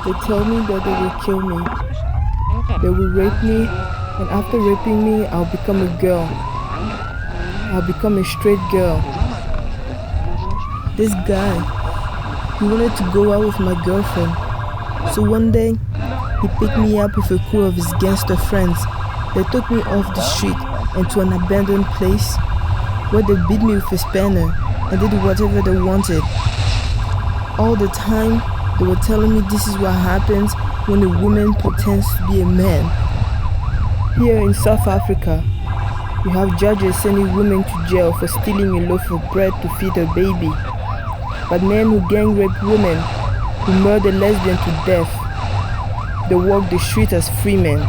They tell me that they will kill me. They will rape me, and after raping me, I'll become a girl. I'll become a straight girl. This guy, he wanted to go out with my girlfriend. So one day, he picked me up with a crew of his gangster friends. They took me off the street and to an abandoned place where they beat me with a spanner and did whatever they wanted. All the time, they were telling me this is what happens when a woman pretends to be a man. Here in South Africa, you have judges sending women to jail for stealing a loaf of bread to feed a baby. But men who gang rape women, who murder lesbians to death, they walk the street as free men.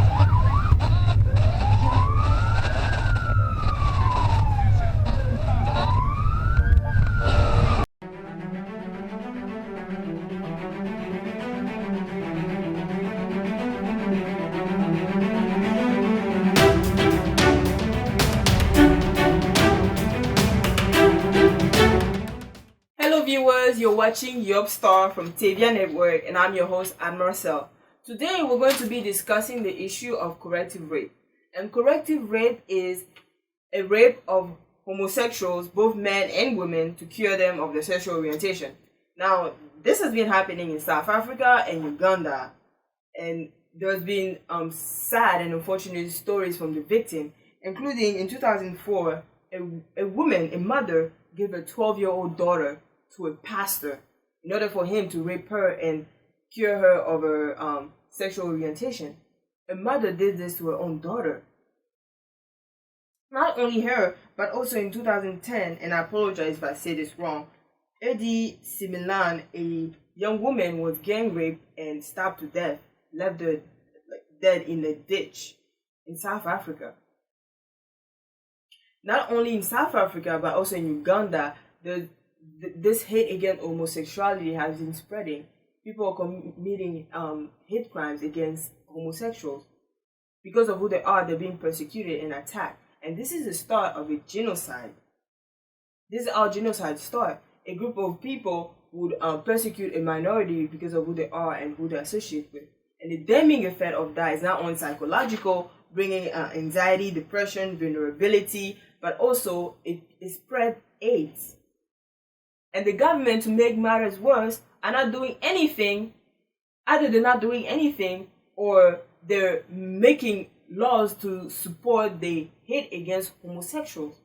Hello viewers, you're watching YAWP Star from TV Network and I'm your host Anne Marcelle. Today we're going to be discussing the issue of corrective rape. And corrective rape is a rape of homosexuals, both men and women, to cure them of their sexual orientation. Now, this has been happening in South Africa and Uganda, and there's been sad and unfortunate stories from the victim, including in 2004, a woman, a mother, gave a 12-year-old daughter to a pastor in order for him to rape her and cure her of her sexual orientation. A mother did this to her own daughter. Not only her, but also in 2010, and I apologize if I say this wrong, Eddie Similan, a young woman, was gang raped and stabbed to death, left her dead in a ditch in South Africa. Not only in South Africa, but also in Uganda, this hate against homosexuality has been spreading. People are committing hate crimes against homosexuals. Because of who they are, they're being persecuted and attacked. And this is the start of a genocide. This is how genocide starts. A group of people would persecute a minority because of who they are and who they associate with. And the damning effect of that is not only psychological, bringing anxiety, depression, vulnerability, but also it spread AIDS. And the government, to make matters worse, are not doing anything. Either they're not doing anything or they're making laws to support the hate against homosexuals.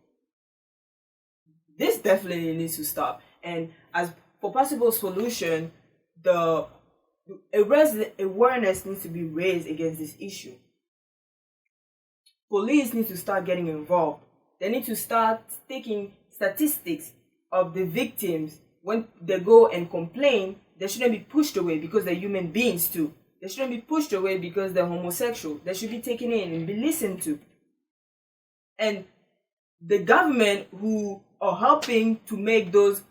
This definitely needs to stop. And as for possible solution, the awareness needs to be raised against this issue. Police need to start getting involved. They need to start taking statistics of the victims. When they go and complain, they shouldn't be pushed away because they're human beings too. They shouldn't be pushed away because they're homosexual. They should be taken in and be listened to. And the government who are helping to make those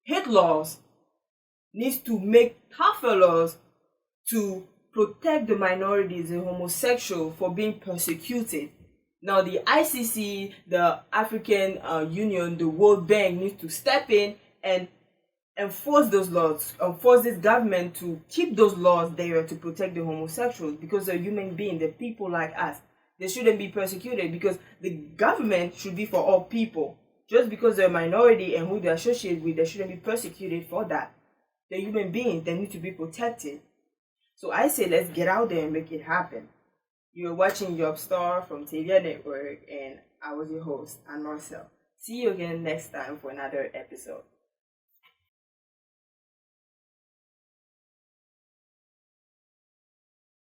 hate laws needs to make tougher laws to protect the minorities and homosexual for being persecuted. Now the ICC, the African Union, the World Bank needs to step in and enforce those laws, force this government to keep those laws there to protect the homosexuals because they're human beings, they're people like us. They shouldn't be persecuted because the government should be for all people. Just because they're a minority and who they associate with, they shouldn't be persecuted for that. They're human beings, they need to be protected. So I say let's get out there and make it happen. You're watching YAWP Star from TV Network and I was your host, Anne Marcelle. See you again next time for another episode.